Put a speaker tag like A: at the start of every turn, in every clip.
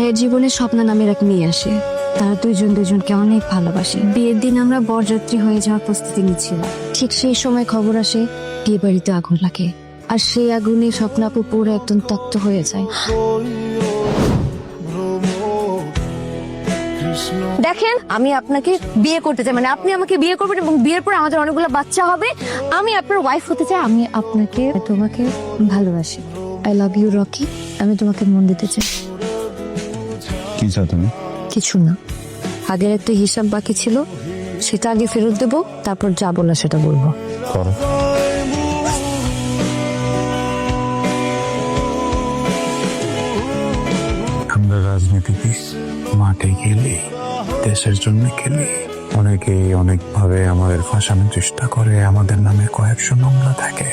A: ভাইয়ের জীবনে স্বপ্না নামের এক মেয়ে আসে। তারা দুজনকে অনেক ভালোবাসে। বিয়ের দিন আমরা বরযাত্রী হয়ে যাওয়ার প্রস্তুতি নিচ্ছিলাম। ঠিক সেই সময় খবর আসে বিয়ে বাড়িতে আগুন লাগে, আর সেই আগুনে স্বপ্নাপু পুরো একদম তপ্ত হয়ে যায়। দেখেন, আমি আপনাকে বিয়ে করতে চাই, মানে আপনি আমাকে বিয়ে করবেন এবং বিয়ের পর আমাদের অনেকগুলো বাচ্চা হবে। আমি আপনার ওয়াইফ হতে চাই। আমি তোমাকে ভালোবাসি। I love you Rocky. আমি তোমাকে মন দিতে চাই।
B: কি চাও তুমি?
A: কিছু না, আগের একটা হিসাব বাকি ছিল, সেটা আগে ফেরত দেবো, তারপর যা বলা সেটা বলবো।
B: করো। আমরা রাজনীতিবিদ, মাঠে খেলি, দেশের জন্য খেলি। অনেকেই অনেকভাবে আমাদের ফাঁসানোর চেষ্টা করে, আমাদের নামে কয়েকশো মামলা থাকে।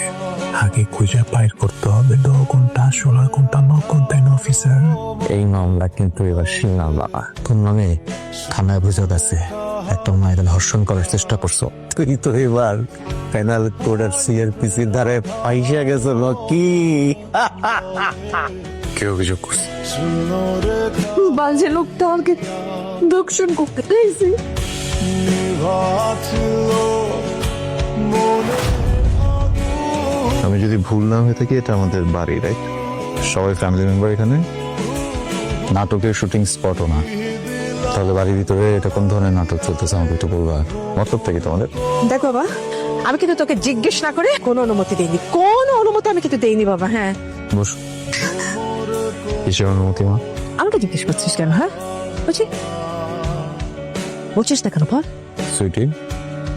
B: আগে খুঁজে বাইর করতে হবে 10 ঘন্টা 16 ঘন্টা 9 ঘন্টা অফিসার।
C: এই মামলা কিন্তু এবার শিল বাবা, তোর নামে থানায় অভিযোগ আছে, একটা মায়ের ধর্ষণ করার চেষ্টা করছো। তুই তো এবার পেনাল কোড আর সিআরপিসির ধারে পাইসা গেছো কি?
B: কে অভিযোগ করছে?
A: বাজে লোকটা আমাকে দর্শন করতে চাইছে।
B: আমি যদি ভুল না হয়ে থাকি, এটা আমাদের বাড়ি, রাইট? সবাই ফ্যামিলি মেম্বার এখানে। নাটকের শুটিং স্পটও না, তাহলে বাড়ির ভিতরে এটা কোন ধরনের নাটক চলতেছে আমাকে একটু বলবা। মতলবটা কি তোমাদের?
D: দেখ বাবা, আমি কিন্তু তোকে জিজ্ঞেস না করে কোনো অনুমতি দেইনি, কোনো অনুমতি আমি কিন্তু দেইনি বাবা। হ্যাঁ,
B: বস। কিসের অনুমতি মা?
D: আমাকে জিজ্ঞেস করছিস কেন? হ্যাঁ, বলছিস না কেন বল?
B: সুইটি,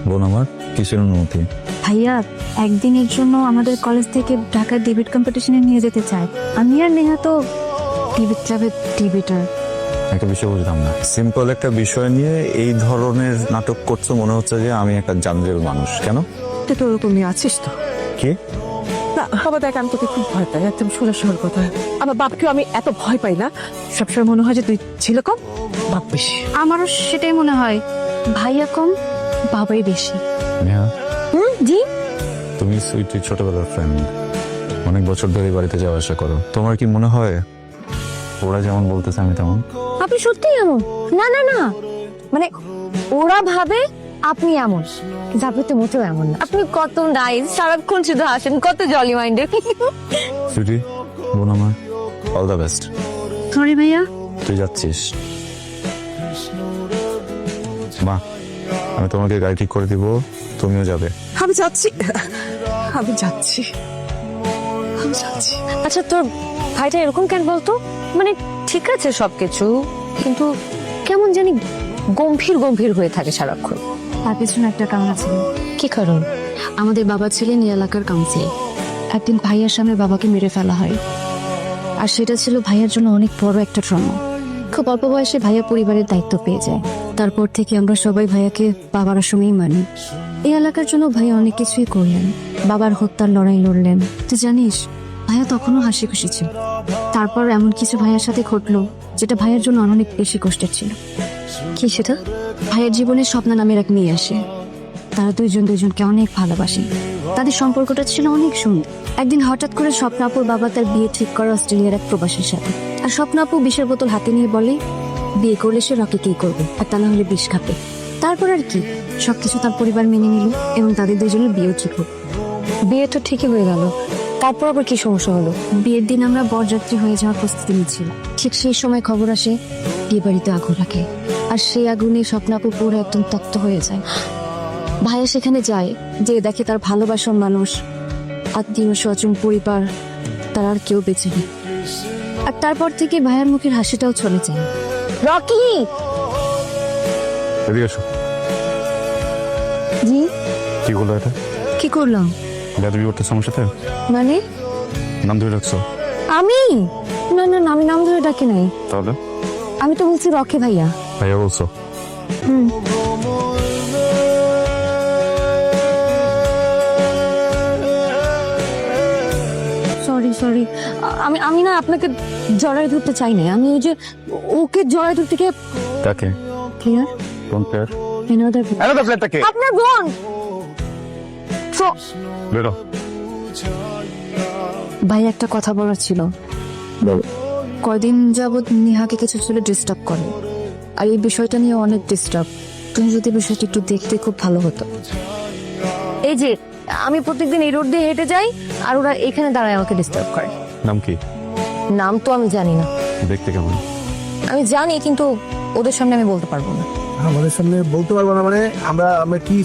B: বোন আমার, কিসের অনুমতি?
A: ভাইয়া একদিনের জন্য আমাদের কলেজ থেকে ঢাকার ডিবেট কম্পিটিশনে নিয়ে যেতে চায়। আমি আর নেহা তো ডিবেট ক্লাবের ডিবেটার।
B: একটা বিষয় বুঝলাম না। সিম্পল একটা বিষয় নিয়ে এই ধরনের নাটক করছো, মনে হচ্ছে যে আমি একটা জানজেল মানুষ। কেন?
D: তুই তো ওরকমই আছিস তো।
B: কি?
D: না বাবা দেখ, আমি তোকে খুব ভয় পাই, একদম সোজা সরল কথা। আমার বাপকেও আমি এত ভয় পাই না। সবসময় মনে হয় যে তুই ছিল কম, বাপ বেশি।
A: আমারও সেটাই মনে হয়, ভাইয়া কম বাবাই বেশি।
B: নেহা,
A: জি।
B: তুমি সুইটির ছোটবেলার ফ্রেন্ড, অনেক বছর ধরে বাড়িতে যাওয়া আসা করো। তোমার কি মনে হয় ওরা যেমন বলতেছে আমি তেমন?
A: আপনি সত্যিই এমন? না না না, মানে ওরা ভাবে আপনি এমন, কিন্তু আপনি তো মোটেও এমন না। আপনি কত নাইস, সারাক্ষণ শুধু হাসেন, কত জলি মাইন্ডেড।
B: সুইটি, বোন আমার, অল দ্য বেস্ট।
A: সরি ভাইয়া।
B: তুই যাচ্ছিস? মা, আমি তোমাকে গাড়ি ঠিক করে দিব, তুমিও যাবে।
D: আমি যাচ্ছি, আমি যাচ্ছি, আমি যাচ্ছি।
A: আচ্ছা, তোর ভাইটা এরকম কেন বলতো? মানে ঠিক আছে সবকিছু, কিন্তু কেমন জানি গম্ভীর গম্ভীর হয়ে থাকে সারাক্ষণ। তার পেছনে একটা কারণ আছে। কি কারণ? আমাদের বাবা ছিলেন এই এলাকার কাউন্সিল। একদিন ভাইয়ার সামনে বাবাকে মেরে ফেলা হয়, আর সেটা ছিল ভাইয়ার জন্য অনেক বড় একটা ট্রমা। খুব অল্প বয়সে ভাইয়া পরিবারের দায়িত্ব পেয়ে যায়। তারপর থেকে আমরা সবাই ভাইয়াকে বাবার সঙ্গেই মানি। এই এলাকার জন্য ভাইয়া অনেক কিছুই করলেন, বাবার হত্যার লড়াই লড়লেন। তুই জানিস, ভাইয়া তখনও হাসি খুশি ছিল। তারপর এমন কিছু ভাইয়ার সাথে ঘটলো যেটা ভাইয়ের জন্য অনেক বেশি কষ্টের ছিল। কি সেটা? ভাইয়ের জীবনে স্বপ্না নামের এক মেয়ে আসে। তারা দুজনকে অনেক ভালোবাসে। তাদের সম্পর্কটা ছিল অনেক সুন্দর। একদিন হঠাৎ করে স্বপ্নাপুর বাবা তার বিয়ে ঠিক করে অস্ট্রেলিয়ার এক প্রবাসীর সাথে। আর স্বপ্নাপু বিষের বোতল হাতে নিয়ে বলে, বিয়ে করলে সে রকিকেই করবে, আর তা না হলে বিষ খাবে। তারপর আর কি, সবকিছু তার পরিবার মেনে নিল এবং তাদের দুজনের বিয়েও ঠিক হলো। বিয়ে তো ঠিকই হয়ে গেল, তারপর আবার কি সমস্যা হলো? বিয়ের দিন আমরা বরযাত্রী হয়ে যাওয়ার প্রস্তুতি নিচ্ছিলাম। ঠিক সেই সময় খবর আসে বিয়ে বাড়িতে আগুন লাগে, আর সেই আগুনে স্বপ্নাপু পুরো একদম তপ্ত হয়ে যায়। ভাইয়া সেখানে যায়, যে দেখে তার ভালোবাসার মানুষ, আত্মীয় স্বজন, পরিবার, তার আর কেউ বেঁচে নেই। আর তারপর থেকে ভাইয়ার মুখের হাসিটাও চলে যায়। রকি!
B: এদিকে এসো।
A: জি?
B: কি বললো এটা?
A: কি করলাম?
B: বেদবি করতে সমস্যাতে
A: মানে
B: নাম ধরে রাখছো?
A: আমি না না না, আমি নাম ধরে ডাকি নাই।
B: তাহলে?
A: আমি তো বলছি রকি ভাইয়া।
B: ভাইয়া বলছো?
A: সরি সরি, আমি না আপনাকে জড়াই ধরতে চাই না। আমি ওই যে ওকে জড়াই ধরতে গিয়ে।
B: কাকে?
A: ক্লিয়ার?
B: কোন প্লেয়ার?
A: Another
B: প্লেয়ারটাকে?
A: আপনার বোন।
B: বেরো।
A: ভাই একটা কথা বলার ছিল। কয়দিন যাবৎ নিহাকে কিছু ছেলে ডিস্টার্ব করে, আর এই বিষয়টা নিয়ে অনেক ডিস্টার্ব। তুমি যদি বিষয়টা একটু দেখতে খুব ভালো হতো। এই যে আমি প্রত্যেকদিন এই রোড দিয়ে হেঁটে যাই, আর ওরা এখানে দাঁড়ায় আমাকে ডিস্টার্ব করে।
B: নাম কি?
A: নাম তো আমি জানি না।
B: দেখতে কেমন?
A: আমি জানি, কিন্তু ওদের সামনে আমি বলতে পারবো না।
E: আমাদের সামনে বলতে পারবো না মানে আমরা কি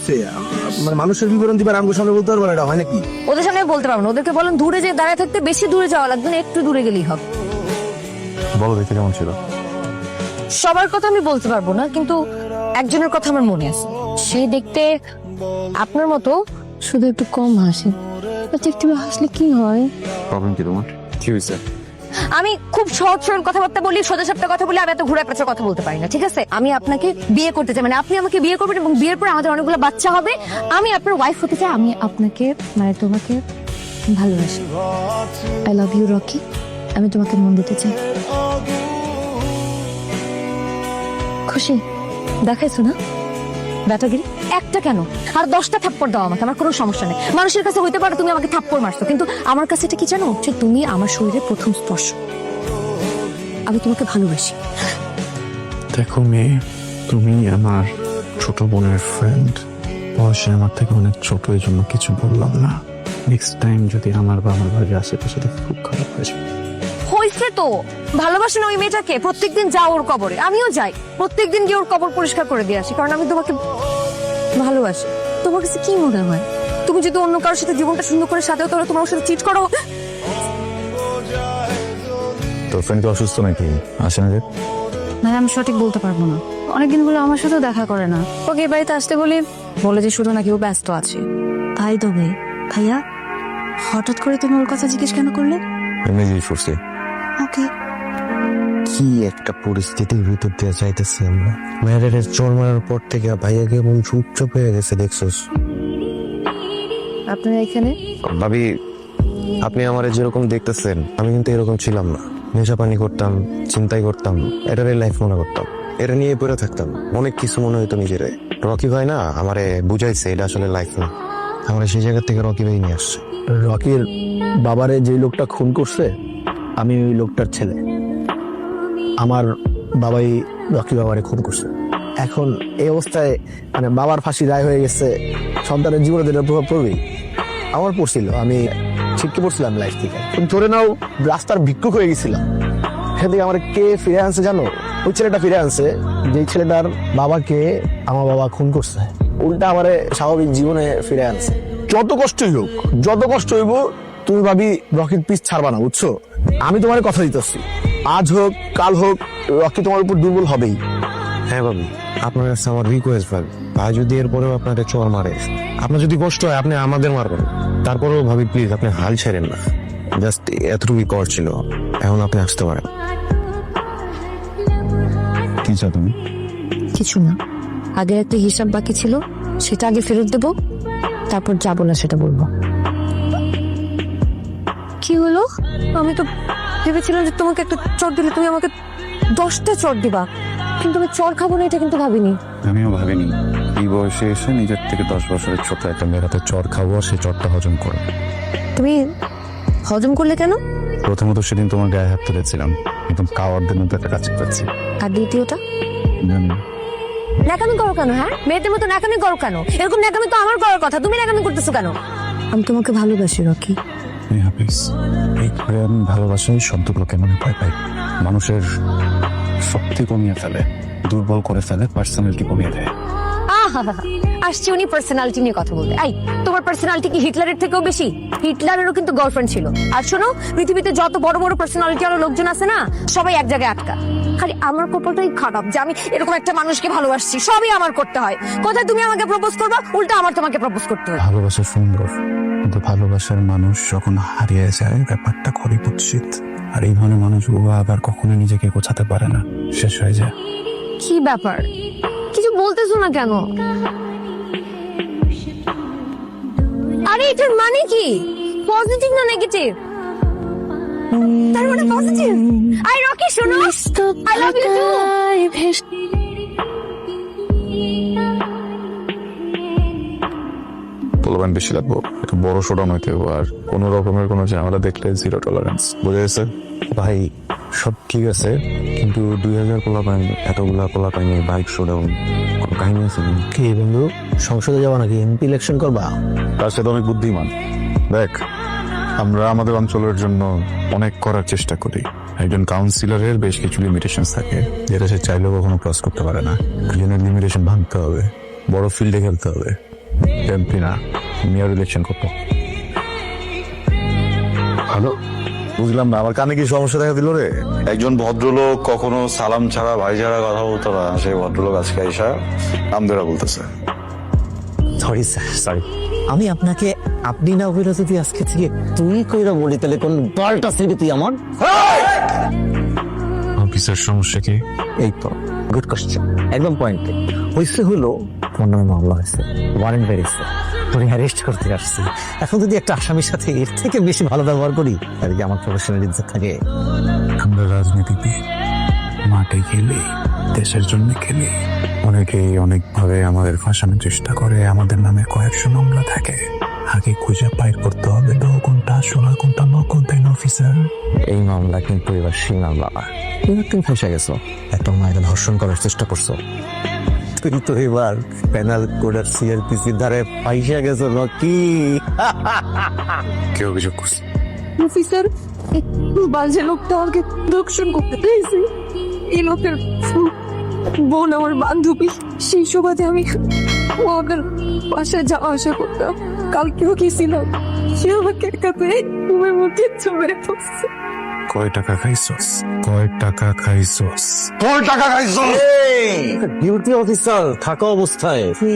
E: মানে মানুষের বিবরণ দিবার আমগো সামনে বলতে পারবো না, এটা হয় নাকি?
A: ওদের সামনে আমি বলতে পারবো না। ওদেরকে বলেন দূরে যে দাঁড়ায় থাকতে, বেশি দূরে যাওয়া লাগবে না, একটু দূরে গেলেই হবে।
B: বলো দেখতে কেমন ছিল?
A: সবার কথা আমি বলতে পারবো না, কিন্তু একজনের কথা আমার মনে আছে। সে দেখতে আপনার মতো, শুধু একটু কম হাসে। একটু হাসলে কি হয়?
B: প্রবলেম কি তোমার? কি হয়েছে?
A: আমি খুব সহজ সরল কথাবার্তা বলি, সোজা সাপটা কথা বলি, আমি এত ঘুরে পেঁচা কথা বলতে পারি না, ঠিক আছে? আমি আপনাকে বিয়ে করতে চাই, মানে আপনি আমাকে বিয়ে করবেন এবং বিয়ের পর আমাদের অনেকগুলো বাচ্চা হবে। আমি আপনার ওয়াইফ হতে চাই। আমি আপনাকে, মানে তোমাকে ভালোবাসি। I love you Rocky. আমি তোমাকে মন দিতে চাই। খুশি দেখাইছো না ব্যাটাগিরি? একটা কেন, আর 10টা থাপ্পড় দাও আমাকে, আমার কোনো সমস্যা নেই। মানুষের কাছে হইতে পারে তুমি আমাকে থাপ্পড় মারছো, কিন্তু আমার কাছে এটা কি জানো, যে তুমি আমার শরীরের প্রথম স্পর্শ। আমি তোমাকে ভালোবাসি।
B: দেখো মেয়ে, তুমি আমার ছোট বোনের ফ্রেন্ড, বয়সে আমার থেকে অনেক ছোট, এই জন্য কিছু বললাম না। নেক্সট টাইম যদি আমার বা আমার বাড়ির আশেপাশে দেখি খুব খারাপ হয়ে যাবে।
A: হয়েছে তো, ভালোবাসেন ওই মেয়েটাকে। প্রত্যেকদিন যাও ওর কবরে, আমিও যাই প্রত্যেকদিন গিয়ে ওর কবর পরিষ্কার করে দিয়ে আসি, কারণ আমি তোমাকে ভালোবাসি। তোমার কাছে কি মনে হয়, তুমি যদি অন্য কারোর সাথে জীবনটা সুন্দর করে সাজাও, তাহলে তোমার সাথে চিট করো?
B: তোর ফ্রেন্ড কি অসুস্থ নাকি? আসে না যে?
A: ভাই আমি সঠিক বলতে পারবো না। অনেকদিন বলে আমার সাথেও দেখা করে না। ওকে এই বাড়িতে আসতে বলে যে শুধু নাকি ও ব্যস্ত আছে। তাই তবে ভাইয়া, হঠাৎ করে তুমি ওর কথা জিজ্ঞেস কেন করলে?
C: এমনি জিজ্ঞেস করছি।
A: ওকে।
C: কি একটা পরিস্থিতির ভিতর দিয়ে যাইতেছি আমরা। মেয়েদের চোর মারার পর থেকে ভাইয়াকে এমন চুপচাপ হয়ে গেছে, দেখছোস?
A: আপনারা এখানে?
C: ভাবি, আপনি আমার যেরকম দেখতেছেন, আমি কিন্তু এরকম ছিলাম না। নেশা পানি করতাম, চিন্তাই করতাম, এটারই লাইফ মনে করতাম, এটা নিয়ে পড়ে থাকতাম। অনেক কিছু মনে হইতো নিজের। রকি ভাই না আমারে বুঝাইছে এটা আসলে লাইফ না। আমার সেই জায়গা থেকে রকি ভাই নিয়ে আসছে।
E: রকির বাবারে যে লোকটা খুন করছে, আমি ওই লোকটার ছেলে। আমার বাবাই রকি বাবারে খুন করছে। এখন এই অবস্থায় মানে বাবার ফাঁসি রায় হয়ে গেছে, সন্তানের জীবনে যেটা প্রভাব পড়বেই। আমার পড়ছিল, আমি ছিটকে পড়ছিলাম লাইফ থেকে। তুমি ধরে নাও রাস্তার ভিক্ষুক হয়ে গেছিলাম। সেখান থেকে আমার কে ফিরে আনছে জানো? ওই ছেলেটা ফিরে আনছে, যেই ছেলেটার বাবাকে আমার বাবা খুন করছে। উল্টা আমারে স্বাভাবিক জীবনে ফিরে আনছে। যত কষ্টই হোক, যত কষ্ট হইব, তুমি ভাবি রকির পিছ ছাড়বা না, বুঝছো? আমি তোমার কথা দিতেছি, আজ হোক কাল হোক, রকি তোমার উপর দুর্বল হবেই।
C: হ্যাঁ ভাবি, আপনার কাছে আমার রিকোয়েস্ট ভাবি, ভাই যদি এরপরেও আপনাকে চোর মারে, আপনার যদি কষ্ট হয় আপনি আমাদের মারবেন, তারপরেও ভাবি প্লিজ আপনি হাল ছেড়েন না। জাস্ট এতটুকুই কর ছিল, এখন আপনি আসতে পারেন।
B: কি চাও তুমি?
A: কিছু না, আগের একটা হিসাব বাকি ছিল, সেটা আগে ফেরত দেব, তারপর যা বলা সেটা বলবো। কি হলো? আমি তো ভেবেছিলাম যে তোমাকে একটা চট দিলে তুমি আমাকে 10টা চট দিবা, কিন্তু আমি চট খাবো না এটা কিন্তু ভাবিনি।
B: আমিও ভাবিনি এই বয়সে এসে নিজের থেকে 10 বছরের ছোট একটা মেয়ের হাতে চর খাবো, আর সেই চরটা হজম করো।
A: তুমি হজম করলে কেন?
B: প্রথমত সেদিন তোমার গায়ে হাত তুলেছিলাম, একদম কাওয়ারদের মতো একটা কাজ করেছি।
A: আর দ্বিতীয়টা, ন্যাকামি করো কেন? হ্যাঁ, মেয়েদের মতো ন্যাকামি করো কেন? এরকম ন্যাকামি তো আমার করার কথা, তুমি ন্যাকামি করতেছো কেন? আমি তোমাকে ভালোবাসি রকি।
B: হাফিজ, এই করে আমি ভালোবাসাই শব্দগুলোকে মনে ভয় পাই। মানুষের শক্তি কমিয়ে ফেলে, দুর্বল করে ফেলে, পার্সোনালিটি কমিয়ে দেয়।
A: আসছি উনি পার্সোনালিটি নিয়ে কথা বলতে। এই, তোমার পার্সোনালিটি কি হিটলারের থেকেও বেশি? হিটলারেরও কিন্তু গার্লফ্রেন্ড ছিল। আর শোনো, পৃথিবীতে যত বড় বড় পার্সোনালিটি আর লোকজন আছে না, সবাই এক জায়গায় আটকা। খালি আমার কপালটাই খারাপ যে আমি এরকম একটা মানুষকে ভালোবাসছি। সবই আমার করতে হয়। কোথায় তুমি আমাকে প্রপোজ করবা, উল্টা আমার তোমাকে প্রপোজ করতে হয়।
B: ভালোবাসা সুন্দর, কিন্তু ভালোবাসার মানুষ যখন হারিয়ে যায় ব্যাপারটা খুবই কুৎসিত। আর এই ধরনের মানুষগুলো আবার কখনো নিজেকে গোছাতে পারে না, শেষ হয়ে যায়।
A: কি ব্যাপার, কিছু বলতেছো না কেন? আরে এটার মানে কি? পজিটিভ না নেগেটিভ? তার মানে পজিটিভ। আই রকি শোনো, আই লাভ ইউ টু।
B: পোলাপান বেশি লাগবো, একটু বড় সড়ো নইতে, আর কোনো রকমের কোনো ঝামেলা দেখলে 0 টলারেন্স, বুঝে গেছে?
C: ভাই
B: সব ঠিক আছে, কিন্তু 2000 পোলা পাইনি, এতগুলা পোলা পাইনি, বাইক শোডাউন, কোনো কাহিনী আছে নাকি?
E: কি বন্ধু, সংসদে যাওয়া নাকি এমপি ইলেকশন করবা?
B: তার সাথে অনেক বুদ্ধিমান। দেখ, আমরা আমাদের অঞ্চলের জন্য অনেক করার চেষ্টা করি। একজন কাউন্সিলরের বেশ কিছু লিমিটেশন থাকে, যেটা সে চাইলেও কখনো ক্রস করতে পারে না। লিমিটেশন ভাঙতে হবে, বড় ফিল্ডে খেলতে হবে, এমপি না মেয়র ইলেকশন করতে। হ্যালো, বুঝলাম না, আমার কানে কি সমস্যা দেখা দিল রে? একজন ভদ্রলোক কখনো সালাম ছাড়া ভাই ছাড়া কথা বলতো না, সেই ভদ্রলোক আজকে আইসা নাম ধরে বলতেছে।
C: Sorry sir, sorry. আমি আপনাকে আপনি না বলে যদি আজকে থেকে তুই কইরা বলি, তাহলে কোন বারটা ছেড়ে তুই আমার।
B: অফিসের সমস্যা কি?
C: এই তো গুড কোশ্চেন, একদম পয়েন্টে। হয়েছে হলো কোনো মামলা হয়েছে, ওয়ারেন্ট বেরিয়েছে, তোর অ্যারেস্ট করতে আসছি। এখন যদি একটা আসামির সাথে এর থেকে বেশি ভালো ব্যবহার করি, তাহলে কি আমার প্রফেশনাল ইজ্জত থাকে?
B: আমরা রাজনীতিতে মাঠে খেলি, দেশের জন্য খেলি। অনেকেই অনেকভাবে আমাদের ফাঁসানোর চেষ্টা করে, আমাদের নামে কয়েকশো মামলা থাকে। আগে খুঁজে বাইর করতে হবে কোনটা আসল আর কোনটা নকল, তাই না অফিসার?
C: এই মামলা কিন্তু এবার সেই মামলা না। তুমি ফেসে গেছো, একটা মায়ের ধর্ষণ করার চেষ্টা করছো। তুই তো এবার পেনাল কোডের সিআরপিসির ধারে পাইসা গেছো নাকি?
B: কে অভিযোগ করছে?
D: অফিসার, বাজে লোকটা আমাকে দর্শন করতে চাইছে। এই লোকের বোন আমার বান্ধবী, সেই সুবাদে আমি ওদের বাসায় যাওয়া আসা করতাম। কালকেও গেছিলাম, সে আমাকে একাতে ঘুমের মধ্যে চলে পড়ছে।
B: কয় টাকা খাইছস? কয় টাকা খাইছস? কয় টাকা খাইছস?
C: ডিউটি অফিসার থাকা অবস্থায় তুই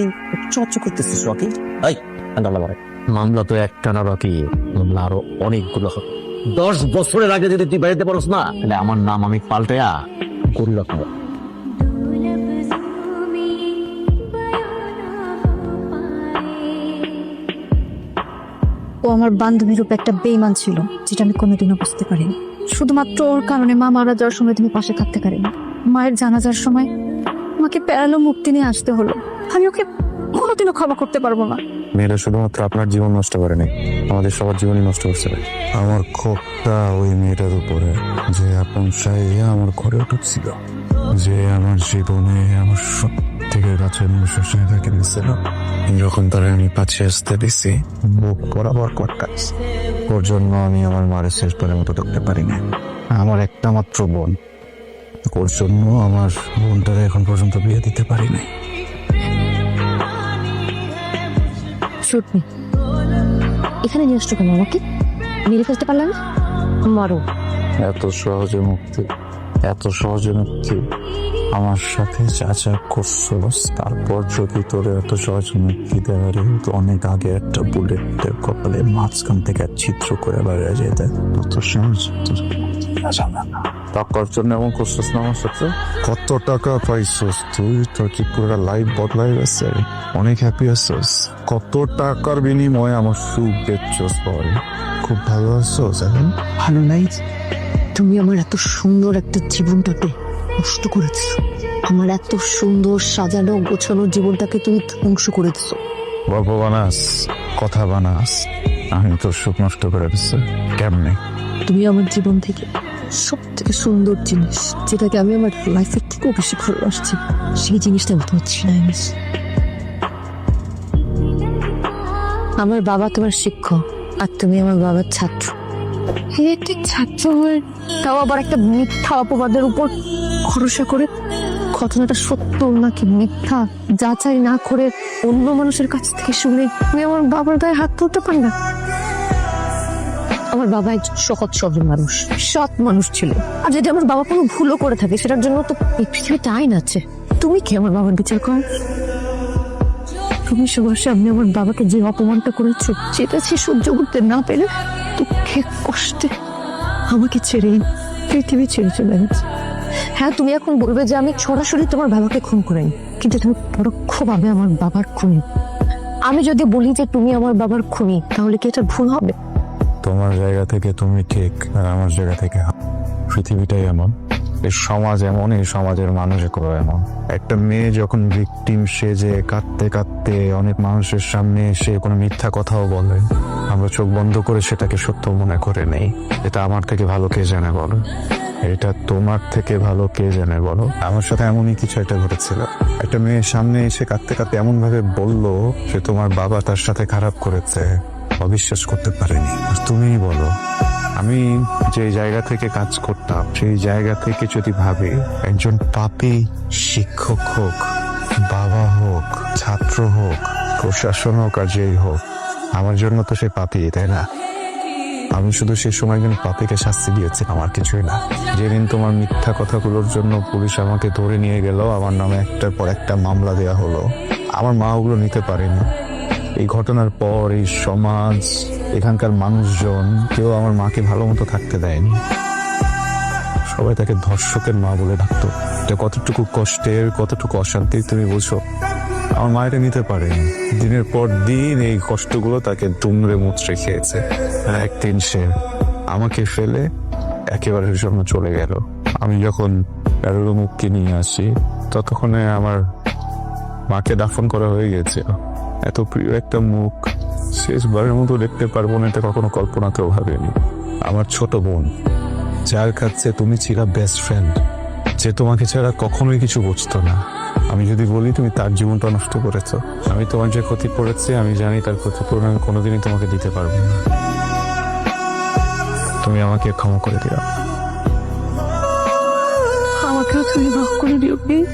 C: চর্চা করতেছিস রকি? এই আন্দালা বাড়ে, মামলা তো একটা না রকি, মামলা আরো অনেকগুলো হবে। 10 বছরের আগে যদি তুই বাড়িতে পারস না, তাহলে আমার নাম আমি পাল্টায়া করি রকম।
A: ও আমার বান্ধবীর রূপে একটা বেইমান ছিল, যেটা আমি কোনোদিনও বুঝতে পারিনি। শুধুমাত্র ওর কারণে মা মারা যাওয়ার সময় তুমি পাশে থাকতে পারিনি। মায়ের জানাজার সময় আমাকে প্যারালো মুক্তি নিয়ে আসতে হলো। আমি ওকে কোনোদিনও ক্ষমা করতে পারবো না।
B: মেয়েরা শুধুমাত্র আপনার জীবন নষ্ট করে নাই, আমাদের সবার জীবনই নষ্ট করছে। আমার ক্ষোভটা ওই মেয়েটার উপরে, যে আপন সাইয়া আমার ঘরে উঠছিল, যে আমার জীবনে আমার সব থেকে কাছের মানুষের সঙ্গে থাকে দিচ্ছিল। যখন তারা আমি পাচ্ছে আসতে দিছি, মুখ বরাবর কটকাস। ওর জন্য আমি আমার মায়ের শেষ পরের মতো দেখতে পারি না। আমার একটা মাত্র বোন, ওর জন্য আমার বোনটারে এখন পর্যন্ত বিয়ে দিতে পারি নাই।
A: শুটনি, এখানে নিয়ে আসছো কেন আমাকে? মেরে ফেলতে পারলে না? মারো।
B: এত সহজে মুক্তি, এত সহজে মুক্তি আমার সাথে চাচা করছস, তারপর যদি তোর এত সহজে মুক্তি দেওয়ার তো অনেক আগে একটা বুলেটের কপালে মাঝখান থেকে ছিদ্র করে বেড়ে যেতে। অত সহজ টাকার জন্য এমন করছিস না আমার সাথে? কত টাকা পাইছস তুই? তোর কি পুরো লাইফ বদলাই গেছে? অনেক হ্যাপি আছিস? কত টাকার বিনিময়ে আমার সুখ দেখছস? পরে খুব ভালো আছিস এখন?
A: ভালো নাই, তুমি আমার এত সুন্দর একটা জীবনটাকে নষ্ট করে দিছো। আমার এত সুন্দর সাজানো গোছানো জীবনটাকে তুমি ধ্বংস করে দিছো।
B: গল্প বানাস, কথা বানাস, আমি তোর সুখ নষ্ট করে দিচ্ছি কেমনে?
A: তুমি আমার জীবন থেকে সব থেকে সুন্দর জিনিস, যেটাকে আমি আমার লাইফের থেকেও বেশি ভালোবাসছি, সেই জিনিসটা আমি তোমার ছিনাই নিছি। আমার বাবা তোমার শিক্ষক, আর তুমি আমার বাবার ছাত্র। একটি ছাত্র হয়ে তাও আবার একটা মিথ্যা অপবাদের উপর ভরসা করে ঘটনাটা সত্য নাকি মিথ্যা যাচাই না করে অন্য মানুষের কাছ থেকে শুনে তুমি আমার বাবার গায়ে হাত তুলতে পারি না। আমার বাবা একজন সহজ সরল মানুষ, সৎ মানুষ ছিল। আর যদি আমার বাবা কোনো ভুলও করে থাকে, সেটার জন্য তো এই পৃথিবীতে আইন আছে। তুমি কি আমার বাবার বিচার কর? তুমি সবার সামনে আমার বাবাকে যে অপমানটা করেছো, সেটা সে সহ্য করতে না পেরে দুঃখে কষ্টে আমাকে ছেড়ে পৃথিবী ছেড়ে চলে গেছে। হ্যাঁ, তুমি এখন বলবে যে আমি সরাসরি তোমার বাবাকে খুন করিনি, কিন্তু তুমি পরোক্ষভাবে আমার বাবার খুনি। আমি যদি বলি যে তুমি আমার বাবার খুনি, তাহলে কি এটা ভুল হবে?
B: তোমার জায়গা থেকে তুমি ঠিক, আর আমার জায়গা থেকে পৃথিবীটাই এমন, এই সমাজ এমন, এই সমাজের মানুষগুলো এমন। একটা মেয়ে যখন ভিকটিম সেজে কাঁদতে কাঁদতে অনেক মানুষের সামনে এসে কোনো মিথ্যা কথাও বলে, আমরা চোখ বন্ধ করে সেটাকে সত্য মনে করে নেই। এটা আমার থেকে ভালো কে জানে বলো? এটা তোমার থেকে ভালো কে জানে বলো। আমার সাথে এমনই কিছু একটা ঘটেছিল। একটা মেয়ের সামনে এসে কাঁদতে কাঁদতে এমন ভাবে বলল যে তোমার বাবা তার সাথে খারাপ করেছে, অবিশ্বাস করতে পারেনি। আর তুমিই বলো, আমি যে জায়গা থেকে কাজ করতাম সেই জায়গা থেকে যদি ভাবি একজন পাপী শিক্ষক হোক, বাবা হোক, ছাত্র হোক, প্রশাসন হোক, আর যেই হোক, আমার জন্য তো সে পাপী, তাই না? আমি শুধু সে সময় একজন পাপীকে শাস্তি দিয়েছি, আমার কিছুই না। যেদিন তোমার মিথ্যা কথাগুলোর জন্য পুলিশ আমাকে ধরে নিয়ে গেল, আমার নামে একটার পর একটা মামলা দেয়া হলো, আমার মা ওগুলো নিতে পারেনি। এই ঘটনার পর এই সমাজ, এখানকার মানুষজন কেউ আমার মাকে ভালো মতো থাকতে দেয়নি। সবাই তাকে ধর্ষকের মা বলে ডাকতো। এটা কতটুকু কষ্টের, কতটুকু অশান্তির তুমি বুঝো। আমার মা এটা নিতে পারেনি। দিনের পর দিন এই কষ্টগুলো তাকে দুমড়ে মুচড়ে খেয়েছে। আর একদিন সে আমাকে ফেলে একেবারের জন্য চলে গেল। আমি যখন প্যারোলো মুখকে নিয়ে আসি, ততক্ষণে আমার মাকে দাফন করা হয়ে গেছে। এত প্রিয় একটা মুখ শেষবারের মতো দেখতে পারবো না, এটা কখনো কল্পনাতেও ভাবিনি। আমার ছোট বোন, যার কাছে তুমি ছিলা বেস্ট ফ্রেন্ড, যে তোমাকে ছাড়া কখনোই কিছু বুঝতো না। আমি যদি বলি তুমি তার জীবনটা নষ্ট করেছো, আমি তোমার যে ক্ষতি করেছি আমি জানি তার ক্ষতিপূরণ আমি কোনোদিনই তোমাকে দিতে পারবো না। তুমি আমাকে ক্ষমা করে দিও।
D: আমাকেও তুমি মাফ করে দিও প্লিজ।